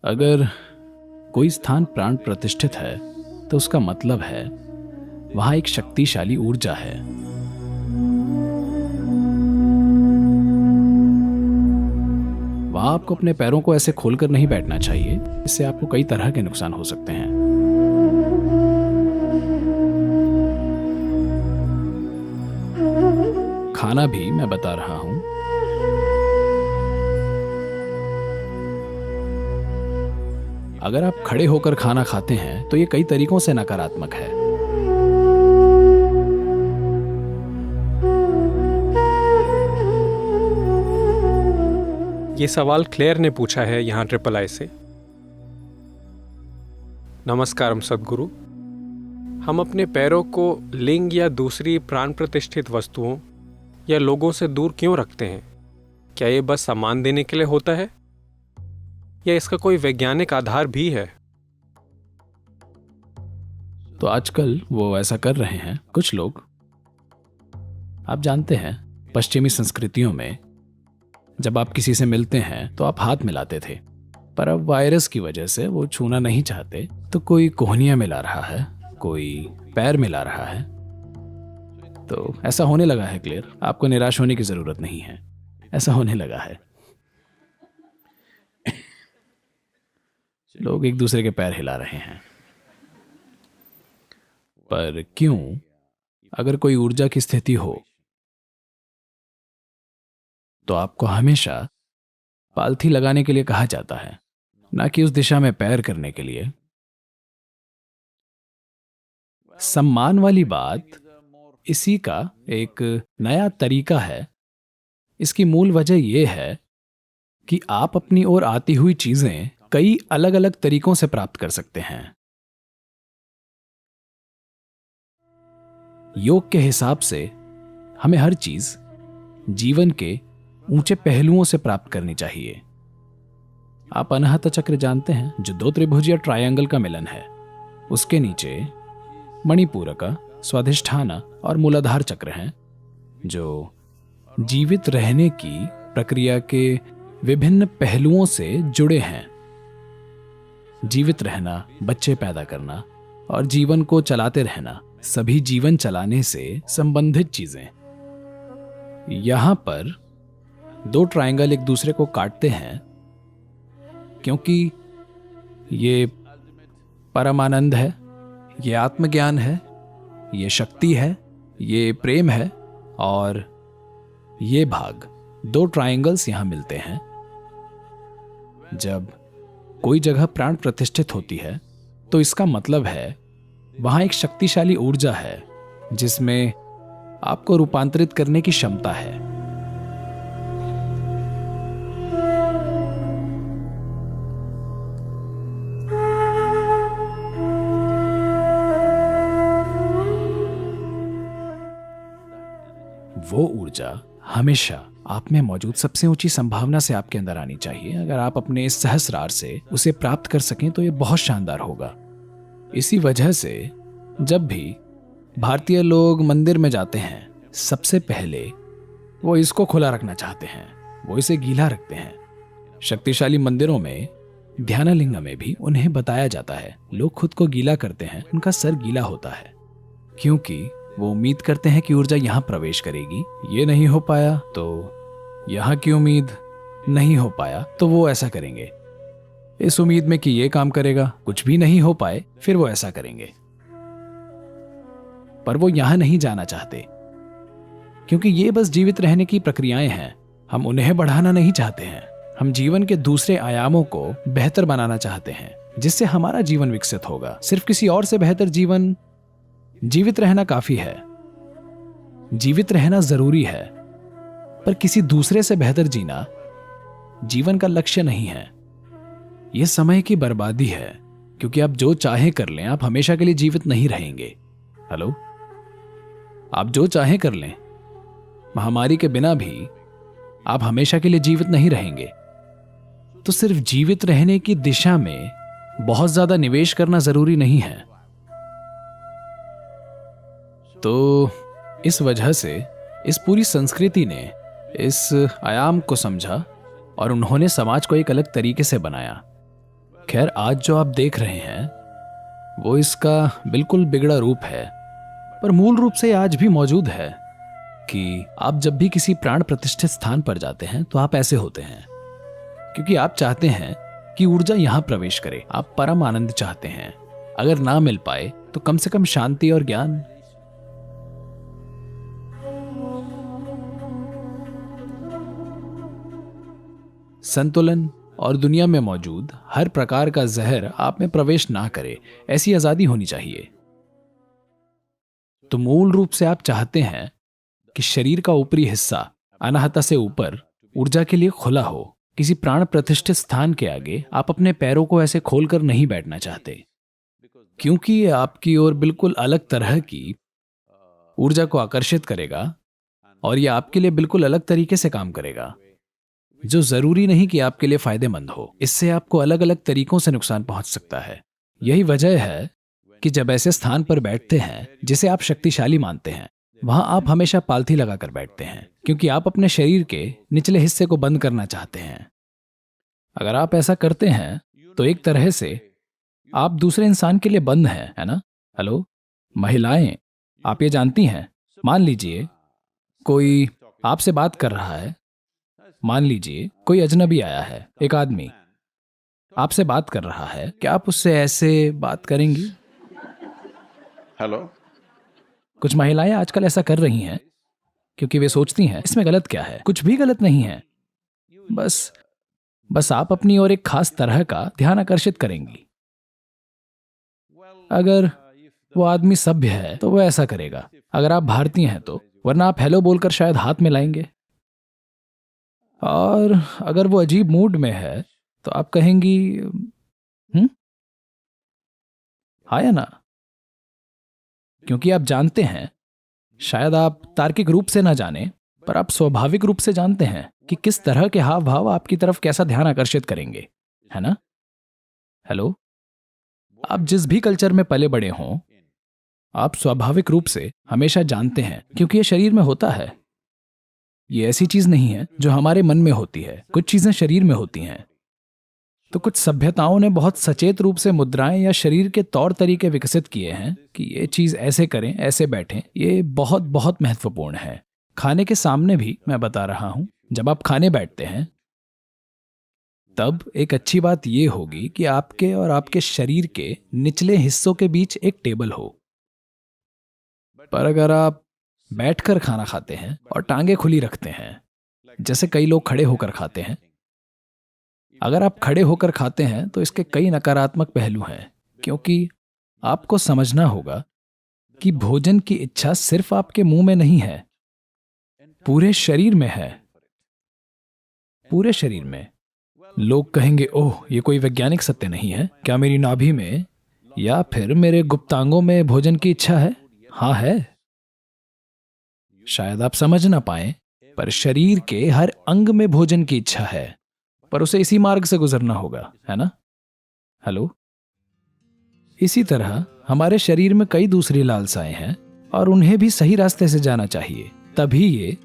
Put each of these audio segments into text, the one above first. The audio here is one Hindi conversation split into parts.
अगर कोई स्थान प्राण प्रतिष्ठित है तो उसका मतलब है वहां एक शक्तिशाली ऊर्जा है। वहां आपको अपने पैरों को ऐसे खोलकर नहीं बैठना चाहिए, इससे आपको कई तरह के नुकसान हो सकते हैं। खाना भी मैं बता रहा हूं। अगर आप खड़े होकर खाना खाते हैं तो ये कई तरीकों से नकारात्मक है। ये सवाल क्लेयर ने पूछा है यहाँ ट्रिपल आई से। नमस्कारम सद्गुरु। हम अपने पैरों को लिंग या दूसरी प्राण प्रतिष्ठित वस्तुओं या लोगों से दूर क्यों रखते हैं? क्या ये बस सम्मान देने के लिए होता है या इसका कोई वैज्ञानिक आधार भी है? तो आजकल वो ऐसा कर रहे हैं कुछ लोग। आप जानते हैं, पश्चिमी संस्कृतियों में जब आप किसी से मिलते हैं तो आप हाथ मिलाते थे, पर अब वायरस की वजह से वो छूना नहीं चाहते, तो कोई कोहनियां मिला रहा है, कोई पैर मिला रहा है। तो ऐसा होने लगा है क्लियर, आपको निराश होने की जरूरत नहीं है, ऐसा होने लगा है। लोग एक दूसरे के पैर हिला रहे हैं। पर क्यों? अगर कोई ऊर्जा की स्थिति हो तो आपको हमेशा पालथी लगाने के लिए कहा जाता है, ना कि उस दिशा में पैर करने के लिए। सम्मान वाली बात इसी का एक नया तरीका है। इसकी मूल वजह यह है कि आप अपनी ओर आती हुई चीजें कई अलग अलग तरीकों से प्राप्त कर सकते हैं। योग के हिसाब से हमें हर चीज जीवन के ऊंचे पहलुओं से प्राप्त करनी चाहिए। आप अनाहत चक्र जानते हैं, जो 2 त्रिभुज या ट्रायंगल का मिलन है। उसके नीचे मणिपूरका, स्वाधिष्ठाना और मूलाधार चक्र हैं, जो जीवित रहने की प्रक्रिया के विभिन्न पहलुओं से जुड़े हैं। जीवित रहना, बच्चे पैदा करना और जीवन को चलाते रहना, सभी जीवन चलाने से संबंधित चीजें। यहां पर 2 ट्रायंगल एक दूसरे को काटते हैं क्योंकि ये परमानंद है, ये आत्मज्ञान है, ये शक्ति है, ये प्रेम है, और ये भाग 2 ट्रायंगल्स यहां मिलते हैं। जब कोई जगह प्राण प्रतिष्ठित होती है तो इसका मतलब है वहां एक शक्तिशाली ऊर्जा है जिसमें आपको रूपांतरित करने की क्षमता है। वो ऊर्जा हमेशा आप में मौजूद सबसे ऊंची संभावना से आपके अंदर आनी चाहिए। अगर आप अपने इस सहस्रार से उसे प्राप्त कर सकें तो ये बहुत शानदार होगा। इसी वजह से जब भी भारतीय लोग मंदिर में जाते हैं, सबसे पहले वो इसको खुला रखना चाहते हैं, वो इसे गीला रखते हैं। शक्तिशाली मंदिरों में, ध्यानलिंग में भी उन्हें बताया जाता है, लोग खुद को गीला करते हैं, उनका सर गीला होता है, क्योंकि वो उम्मीद करते हैं कि ऊर्जा यहां प्रवेश करेगी। ये नहीं हो पाया तो यहां की उम्मीद नहीं हो पाया तो वो ऐसा करेंगे, इस उम्मीद में कि ये काम करेगा। कुछ भी नहीं हो पाए फिर वो ऐसा करेंगे। पर वो यहां नहीं जाना चाहते, क्योंकि ये बस जीवित रहने की प्रक्रियाएं हैं। हम उन्हें बढ़ाना नहीं चाहते हैं। हम जीवन के दूसरे आयामों को बेहतर बनाना चाहते हैं, जिससे हमारा जीवन विकसित होगा। सिर्फ किसी और से बेहतर जीवन, जीवित रहना काफी है, जीवित रहना जरूरी है, पर किसी दूसरे से बेहतर जीना जीवन का लक्ष्य नहीं है। यह समय की बर्बादी है, क्योंकि आप जो चाहे कर लें, आप हमेशा के लिए जीवित नहीं रहेंगे। हेलो, आप जो चाहे कर लें, महामारी के बिना भी आप हमेशा के लिए जीवित नहीं रहेंगे। तो सिर्फ जीवित रहने की दिशा में बहुत ज्यादा निवेश करना जरूरी नहीं है। तो इस वजह से इस पूरी संस्कृति ने इस आयाम को समझा और उन्होंने समाज को एक अलग तरीके से बनाया। खैर, आज जो आप देख रहे हैं वो इसका बिल्कुल बिगड़ा रूप है, पर मूल रूप से आज भी मौजूद है कि आप जब भी किसी प्राण प्रतिष्ठित स्थान पर जाते हैं तो आप ऐसे होते हैं क्योंकि आप चाहते हैं कि ऊर्जा यहां प्रवेश करे। आप परम आनंद चाहते हैं, अगर ना मिल पाए तो कम से कम शांति और ज्ञान। संतुलन और दुनिया में मौजूद हर प्रकार का जहर आप में प्रवेश ना करे, ऐसी आजादी होनी चाहिए। तो मूल रूप से आप चाहते हैं कि शरीर का ऊपरी हिस्सा अनाहता से ऊपर ऊर्जा के लिए खुला हो। किसी प्राण प्रतिष्ठित स्थान के आगे आप अपने पैरों को ऐसे खोलकर नहीं बैठना चाहते, क्योंकि ये आपकी ओर बिल्कुल अलग तरह की ऊर्जा को आकर्षित करेगा और ये आपके लिए बिल्कुल अलग तरीके से काम करेगा, जो जरूरी नहीं कि आपके लिए फायदेमंद हो। इससे आपको अलग अलग तरीकों से नुकसान पहुंच सकता है। यही वजह है कि जब ऐसे स्थान पर बैठते हैं जिसे आप शक्तिशाली मानते हैं, वहां आप हमेशा पालथी लगाकर बैठते हैं, क्योंकि आप अपने शरीर के निचले हिस्से को बंद करना चाहते हैं। अगर आप ऐसा करते हैं तो एक तरह से आप दूसरे इंसान के लिए बंद हैं, है ना? हेलो महिलाएं, आप ये जानती हैं, मान लीजिए कोई आपसे बात कर रहा है, मान लीजिए कोई अजनबी आया है, एक आदमी आपसे बात कर रहा है, क्या आप उससे ऐसे बात करेंगी? हेलो। कुछ महिलाएं आजकल ऐसा कर रही हैं क्योंकि वे सोचती हैं इसमें गलत क्या है। कुछ भी गलत नहीं है, बस आप अपनी ओर एक खास तरह का ध्यान आकर्षित करेंगी। अगर वो आदमी सभ्य है तो वो ऐसा करेगा, अगर आप भारतीय हैं तो, वरना आप हेलो बोलकर शायद हाथ मिलाएंगे। और अगर वो अजीब मूड में है तो आप कहेंगी हाँ या ना? क्योंकि आप जानते हैं, शायद आप तार्किक रूप से ना जाने, पर आप स्वाभाविक रूप से जानते हैं कि किस तरह के हाव भाव आपकी तरफ कैसा ध्यान आकर्षित करेंगे, है ना? हेलो, आप जिस भी कल्चर में पले बड़े हों, आप स्वाभाविक रूप से हमेशा जानते हैं, क्योंकि ये शरीर में होता है। ये ऐसी चीज नहीं है जो हमारे मन में होती है, कुछ चीजें शरीर में होती हैं। तो कुछ सभ्यताओं ने बहुत सचेत रूप से मुद्राएं या शरीर के तौर तरीके विकसित किए हैं कि ये चीज ऐसे करें, ऐसे बैठें। ये बहुत बहुत महत्वपूर्ण है। खाने के सामने भी मैं बता रहा हूं, जब आप खाने बैठते हैं तब एक अच्छी बात यह होगी कि आपके और आपके शरीर के निचले हिस्सों के बीच एक टेबल हो। पर अगर आप बैठकर खाना खाते हैं और टांगे खुली रखते हैं, जैसे कई लोग खड़े होकर खाते हैं, अगर आप खड़े होकर खाते हैं तो इसके कई नकारात्मक पहलू हैं, क्योंकि आपको समझना होगा कि भोजन की इच्छा सिर्फ आपके मुंह में नहीं है, पूरे शरीर में है, पूरे शरीर में। लोग कहेंगे, ओह, ये कोई वैज्ञानिक सत्य नहीं है। क्या मेरी नाभि में या फिर मेरे गुप्तांगों में भोजन की इच्छा है? हाँ है। शायद आप समझ ना पाए, पर शरीर के हर अंग में भोजन की इच्छा है, पर उसे इसी मार्ग से गुजरना होगा, है ना? हेलो। इसी तरह हमारे शरीर में कई दूसरी लालसाएं हैं और उन्हें भी सही रास्ते से जाना चाहिए, तभी ये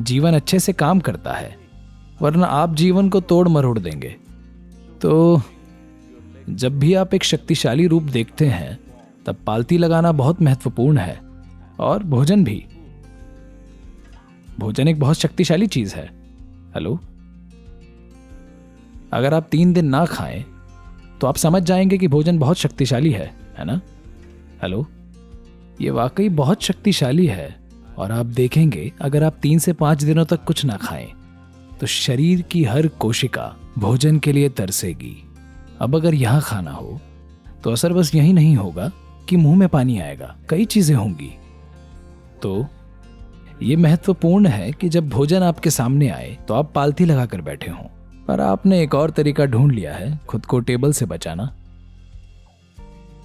जीवन अच्छे से काम करता है, वरना आप जीवन को तोड़ मरोड़ देंगे। तो जब भी आप एक शक्तिशाली रूप देखते हैं तब पालती लगाना बहुत महत्वपूर्ण है, और भोजन भी। भोजन एक बहुत शक्तिशाली चीज है। हेलो, अगर आप 3 दिन ना खाएं तो आप समझ जाएंगे कि भोजन बहुत शक्तिशाली है ना? हेलो, ये वाकई बहुत शक्तिशाली है। और आप देखेंगे, अगर आप 3 से 5 दिनों तक कुछ ना खाएं तो शरीर की हर कोशिका भोजन के लिए तरसेगी। अब अगर यहां खाना हो तो असर बस यही नहीं होगा कि मुंह में पानी आएगा, कई चीजें होंगी। तो ये महत्वपूर्ण है कि जब भोजन आपके सामने आए तो आप पालथी लगाकर बैठे हों। पर आपने एक और तरीका ढूंढ लिया है खुद को टेबल से बचाना।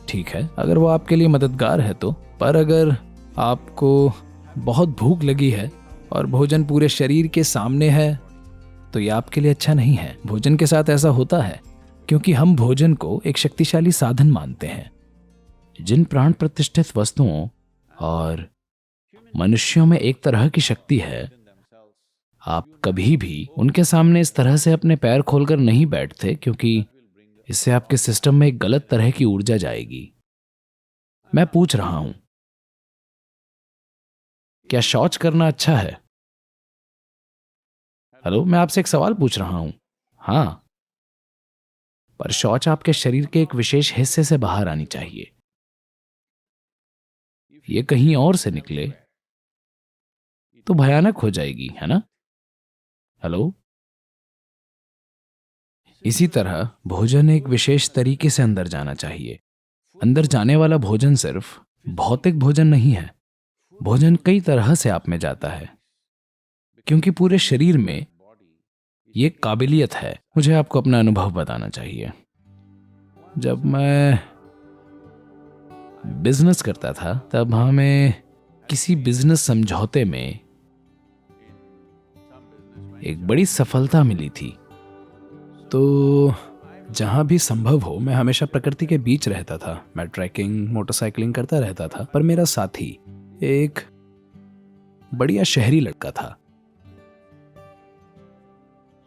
ठीक है, अगर वो आपके लिए मददगार है तो। पर अगर आपको बहुत भूख लगी है और भोजन पूरे शरीर के सामने है तो ये आपके लिए अच्छा नहीं है। भोजन के साथ ऐसा होता है क्योंकि हम भोजन को एक शक्तिशाली साधन मानते हैं। जिन प्राण प्रतिष्ठित वस्तुओं और मनुष्यों में एक तरह की शक्ति है, आप कभी भी उनके सामने इस तरह से अपने पैर खोलकर नहीं बैठते, क्योंकि इससे आपके सिस्टम में एक गलत तरह की ऊर्जा जाएगी। मैं पूछ रहा हूं, क्या शौच करना अच्छा है? हेलो, मैं आपसे एक सवाल पूछ रहा हूं। हाँ, पर शौच आपके शरीर के एक विशेष हिस्से से बाहर आनी चाहिए। ये कहीं और से निकले तो भयानक हो जाएगी, है ना? हेलो। इसी तरह भोजन एक विशेष तरीके से अंदर जाना चाहिए। अंदर जाने वाला भोजन सिर्फ भौतिक भोजन नहीं है। भोजन कई तरह से आप में जाता है, क्योंकि पूरे शरीर में ये काबिलियत है। मुझे आपको अपना अनुभव बताना चाहिए। जब मैं बिजनेस करता था, तब हमें किसी बिजनेस समझौते में एक बड़ी सफलता मिली थी। तो जहां भी संभव हो, मैं हमेशा प्रकृति के बीच रहता था। मैं ट्रैकिंग, मोटरसाइकिलिंग करता रहता था। पर मेरा साथी एक बढ़िया शहरी लड़का था।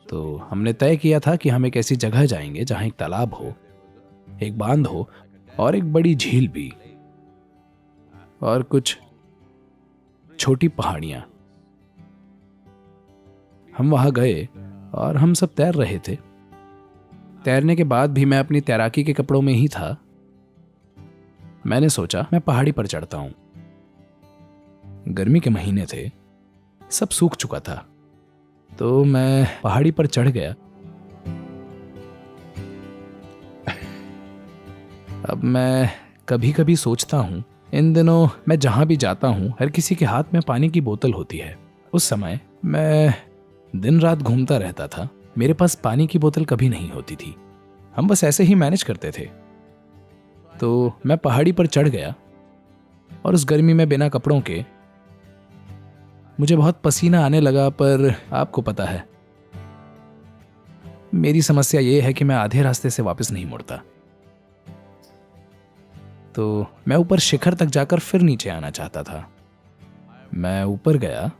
तो हमने तय किया था कि हम एक ऐसी जगह जाएंगे जहां एक तालाब हो, एक बांध हो और एक बड़ी झील भी, और कुछ छोटी पहाड़ियां। हम वहां गए और हम सब तैर रहे थे। तैरने के बाद भी मैं अपनी तैराकी के कपड़ों में ही था। मैंने सोचा मैं पहाड़ी पर चढ़ता हूं। गर्मी के महीने थे, सब सूख चुका था। तो मैं पहाड़ी पर चढ़ गया। अब मैं कभी कभी सोचता हूं, इन दिनों मैं जहां भी जाता हूं, हर किसी के हाथ में पानी की बोतल होती है। उस समय मैं दिन रात घूमता रहता था। मेरे पास पानी की बोतल कभी नहीं होती थी। हम बस ऐसे ही मैनेज करते थे। तो मैं पहाड़ी पर चढ़ गया और उस गर्मी में बिना कपड़ों के मुझे बहुत पसीना आने लगा। पर आपको पता है, मेरी समस्या यह है कि मैं आधे रास्ते से वापस नहीं मुड़ता। तो मैं ऊपर शिखर तक जाकर फिर नीचे आना चाहता था। मैं ऊपर गया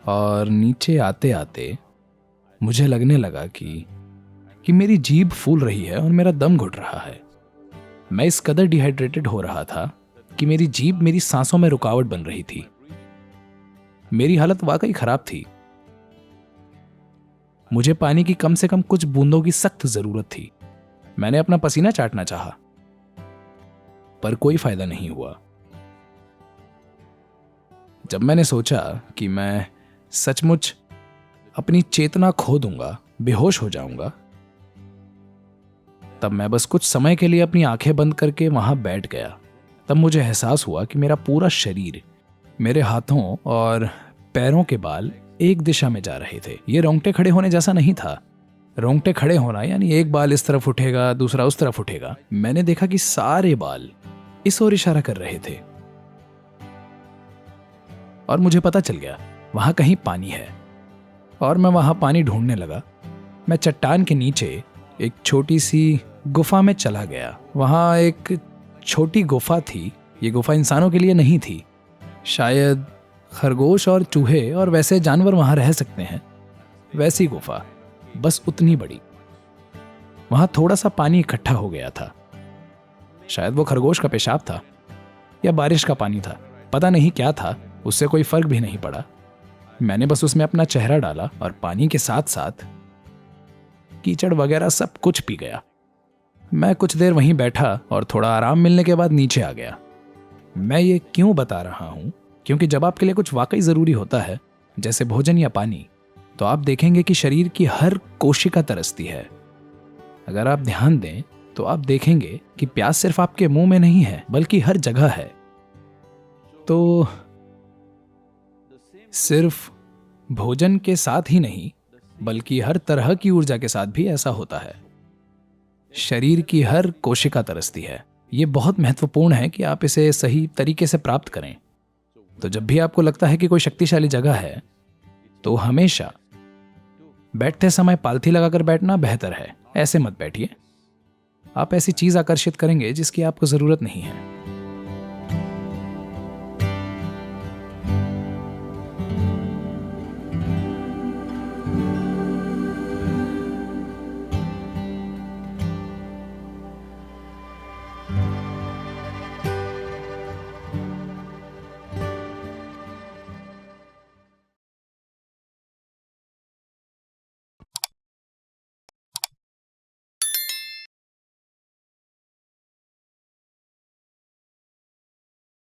और नीचे आते आते मुझे लगने लगा कि मेरी जीभ फूल रही है और मेरा दम घुट रहा है। मैं इस कदर डिहाइड्रेटेड हो रहा था कि मेरी जीभ मेरी सांसों में रुकावट बन रही थी। मेरी हालत वाकई खराब थी। मुझे पानी की कम से कम कुछ बूंदों की सख्त जरूरत थी। मैंने अपना पसीना चाटना चाहा, पर कोई फायदा नहीं हुआ। जब मैंने सोचा कि मैं सचमुच अपनी चेतना खो दूंगा, बेहोश हो जाऊंगा, तब मैं बस कुछ समय के लिए अपनी आंखें बंद करके वहां बैठ गया। तब मुझे एहसास हुआ कि मेरा पूरा शरीर, मेरे हाथों और पैरों के बाल एक दिशा में जा रहे थे। ये रोंगटे खड़े होने जैसा नहीं था। रोंगटे खड़े होना यानी एक बाल इस तरफ उठेगा, दूसरा उस तरफ उठेगा। मैंने देखा कि सारे बाल इस ओर इशारा कर रहे थे। और मुझे पता चल गया वहां कहीं पानी है, और मैं वहां पानी ढूंढने लगा। मैं चट्टान के नीचे एक छोटी सी गुफा में चला गया। वहां एक छोटी गुफा थी। ये गुफा इंसानों के लिए नहीं थी। शायद खरगोश और चूहे और वैसे जानवर वहां रह सकते हैं। वैसी गुफा, बस उतनी बड़ी। वहां थोड़ा सा पानी इकट्ठा हो गया था। शायद वो खरगोश का पेशाब था या बारिश का पानी था, पता नहीं क्या था। उससे कोई फर्क भी नहीं पड़ा। मैंने बस उसमें अपना चेहरा डाला और पानी के साथ साथ कीचड़ वगैरह सब कुछ पी गया। मैं कुछ देर वहीं बैठा और थोड़ा आराम मिलने के बाद नीचे आ गया। मैं ये क्यों बता रहा हूं? क्योंकि जब आपके लिए कुछ वाकई जरूरी होता है, जैसे भोजन या पानी, तो आप देखेंगे कि शरीर की हर कोशिका तरसती है। अगर आप ध्यान दें तो आप देखेंगे कि प्यास सिर्फ आपके मुंह में नहीं है, बल्कि हर जगह है। तो सिर्फ भोजन के साथ ही नहीं, बल्कि हर तरह की ऊर्जा के साथ भी ऐसा होता है। शरीर की हर कोशिका तरसती है। यह बहुत महत्वपूर्ण है कि आप इसे सही तरीके से प्राप्त करें। तो जब भी आपको लगता है कि कोई शक्तिशाली जगह है, तो हमेशा बैठते समय पालथी लगाकर बैठना बेहतर है। ऐसे मत बैठिए। आप ऐसी चीज आकर्षित करेंगे जिसकी आपको जरूरत नहीं है।